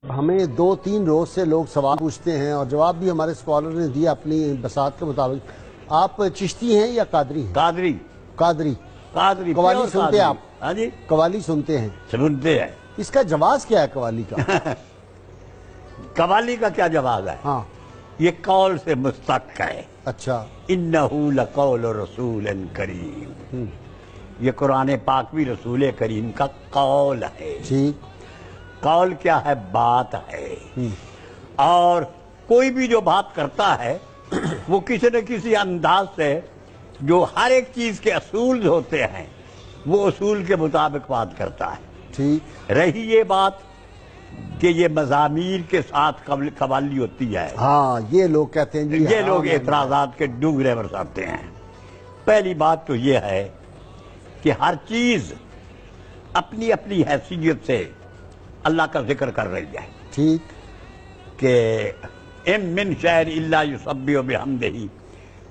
ہمیں 2-3 روز سے لوگ سوال پوچھتے ہیں اور جواب بھی ہمارے اسکالر نے دیا اپنی بساط کے مطابق۔ آپ چشتی ہیں یا قادری ہیں؟ قادری قوالی سنتے ہیں آپ؟ ہاں جی، قوالی سنتے ہیں؟ سنتے ہیں۔ اس کا جواز کیا ہے قوالی کا؟ قوالی کا کیا جواز ہے؟ ہاں، یہ قول سے مستق ہے۔ اچھا، اِنَّهُ لَقَوْلُ رَسُولٍ کریم، یہ قرآن پاک بھی رسول کریم کا قول ہے۔ ٹھیک، قول کیا ہے؟ بات ہے۔ اور کوئی بھی جو بات کرتا ہے وہ کسی نہ کسی انداز سے جو ہر ایک چیز کے اصول ہوتے ہیں وہ اصول کے مطابق بات کرتا ہے۔ ٹھیک، رہی یہ بات کہ یہ مضامیر کے ساتھ قوالی ہوتی ہے، ہاں یہ لوگ کہتے ہیں جی، یہ لوگ اعتراضات کے ڈونگرے برساتے ہیں۔ پہلی بات تو یہ ہے کہ ہر چیز اپنی اپنی حیثیت سے اللہ کا ذکر کر رہی ہے۔ ٹھیک، کہ اِن مِّن شَيْءٍ إِلَّا يُسَبِّحُ بِحَمْدِهِ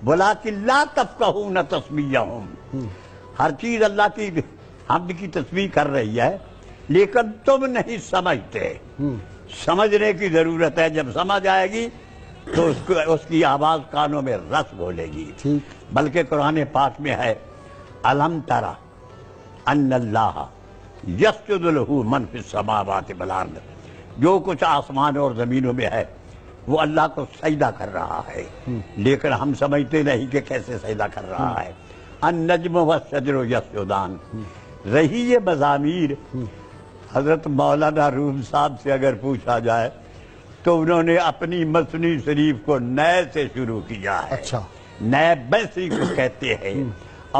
وَلَٰكِن لَّا تَفْقَهُونَ تَسْبِيحَهُمْ، ہر چیز اللہ کی حمد کی تسبیح کر رہی ہے لیکن تم نہیں سمجھتے۔ سمجھنے کی ضرورت ہے، جب سمجھ آئے گی تو اس کی آواز کانوں میں رس بولے گی۔ ٹھیک، بلکہ قرآن پاک میں ہے أَلَمْ تَرَ أَنَّ اللَّهَ يَسْجُدُ لَهُ مَن فِي السَّمَاوَاتِ وَالْأَرْضِ، جو کچھ آسمان اور زمینوں میں ہے وہ اللہ کو سجدہ کر رہا ہے، لیکن ہم سمجھتے نہیں کہ کیسے سجدہ کر رہا ہے۔ النجم والشجر یسجدان، رہی یہ مضامیر، حضرت مولانا روم صاحب سے اگر پوچھا جائے تو انہوں نے اپنی مثنی شریف کو نئے سے شروع کیا ہے۔ اچھا، نئے بیسی کو کہتے ہیں،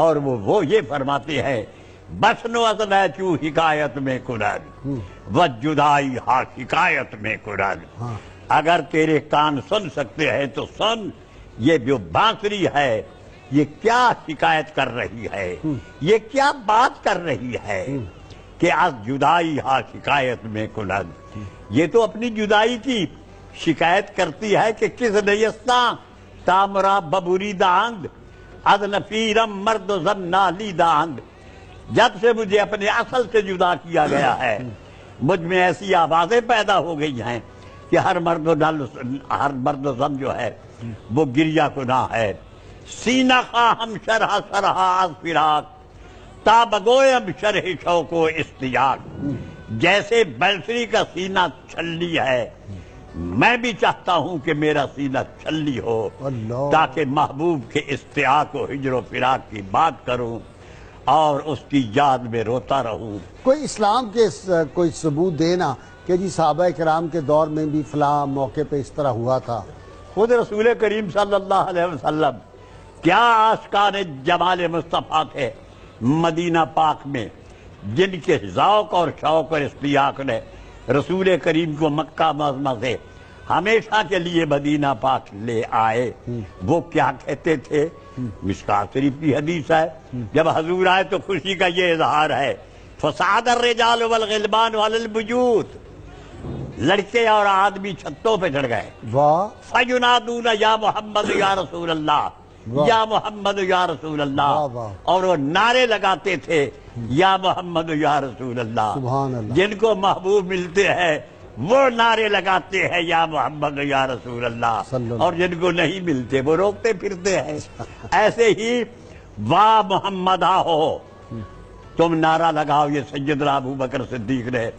اور وہ یہ فرماتے ہیں بسنو از نیچو حکایت میں کنن و جدائی ہا شکایت میں کنن، اگر تیرے کان سن سکتے ہیں تو سن، یہ جو بانسری ہے یہ کیا شکایت کر رہی ہے، یہ کیا بات کر رہی ہے کہ از جدائی ہا شکایت میں کنن، یہ تو اپنی جدائی کی شکایت کرتی ہے کہ کس نیستاں تامرا ببوری داند از نفیرم مرد و زن نالی داند، جب سے مجھے اپنے اصل سے جدا کیا گیا ہے مجھ میں ایسی آوازیں پیدا ہو گئی ہیں کہ ہر مرد و زن جو ہے وہ گریہ کناں ہے۔ سینہ خواہم شرح شرح از فراق تا بگویم شرح شوق و اشتیاق، جیسے بنسری کا سینہ چھلی ہے میں بھی چاہتا ہوں کہ میرا سینہ چھلی ہو تاکہ محبوب کے اشتیاق و ہجر و فراق کی بات کروں اور اس کی یاد میں روتا رہوں۔ کوئی اسلام کے کوئی ثبوت دینا کہ جی صحابہ کرام کے دور میں بھی فلاں موقع پہ اس طرح ہوا تھا؟ خود رسول کریم صلی اللہ علیہ وسلم کیا عاشقان جمال مصطفیٰ تھے مدینہ پاک میں، جن کے ذوق اور شوق اور اشتیاق نے رسول کریم کو مکہ معظمہ سے ہمیشہ کے لیے مدینہ پاک لے آئے۔ وہ کیا کہتے تھے؟ مشکوٰۃ شریف کی حدیث ہے، جب حضور آئے تو خوشی کا یہ اظہار ہے فصعد الرجال والغلمان علی البیوت، لڑکے اور آدمی چھتوں پہ چڑھ گئے، واہ، فَيُنَادُونَ یا محمد یا رسول اللہ، یا محمد یا رسول اللہ، اور وہ نعرے لگاتے تھے یا محمد یا رسول اللہ۔ سبحان اللہ، جن کو محبوب ملتے ہیں وہ نعرے لگاتے ہیں یا محمد یا رسول اللہ، اور جن کو نہیں ملتے وہ روکتے پھرتے ہیں۔ ایسے ہی واہ محمد ہو تم نعرہ لگاؤ، یہ سیدنا ابو بکر صدیق نے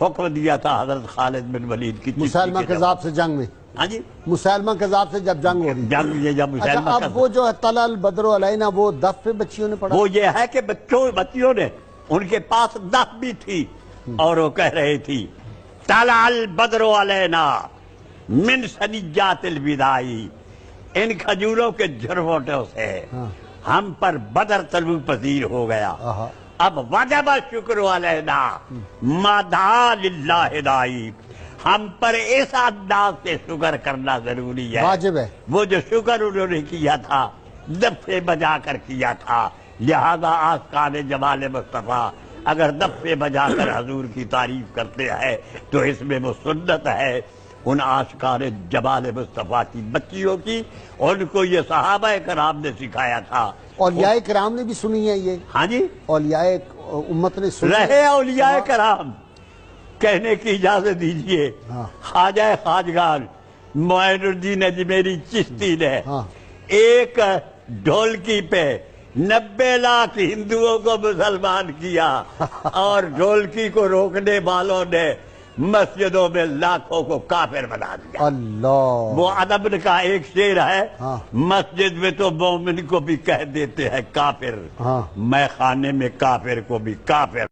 حکم دیا تھا حضرت خالد بن ولید کی مسلمہ کذاب سے جنگ میں۔ ہاں جی، مسلمہ کذاب سے جب جنگ ہو رہی جنگ یہ جب مسلمہ اب وہ جو طلع البدر علینا وہ دف پہ بچیوں نے پڑھا، وہ یہ ہے کہ بچیوں نے ان کے پاس دف بھی تھی اور وہ کہہ رہے تھی طلع البدر علینا من ثنیات الوداعی، ان کھجوروں کے جھروٹوں سے ہم پر بدر طلوع پذیر ہو گیا، اب وجب شکر علینا ما دعا للہ دائی، ہم پر اس انداز سے شکر کرنا ضروری ہے، واجب ہے۔ وہ جو شکر انہوں نے کیا تھا دفے بجا کر کیا تھا، لہذا عاشقان جمال مصطفیٰ اگر دفے بجا کر حضور کی تعریف کرتے ہیں تو اس میں وہ سنت ہے ان عاشقان جمال مصطفیٰ کی بچیوں کی، ان کو یہ صحابہ کرام نے سکھایا تھا۔ اولیاء کرام نے بھی سنی ہے یہ؟ ہاں جی، اولیاء امت نے سنی رہے اولیاء کرام کہنے کی اجازت دیجیے ہاں۔ خواجہ خواجگان معین الدین اجمیری چشتی نے ہاں۔ ایک ڈھولکی پہ 90 لاکھ ہندوؤں کو مسلمان کیا اور ڈھولکی کو روکنے والوں نے مسجدوں میں لاکھوں کو کافر بنا دیا۔ اللہ، وہ ادب کا ایک شعر ہے، ہاں۔ مسجد میں تو مومن کو بھی کہہ دیتے ہیں کافر، ہاں۔ میں خانے میں کافر کو بھی کافر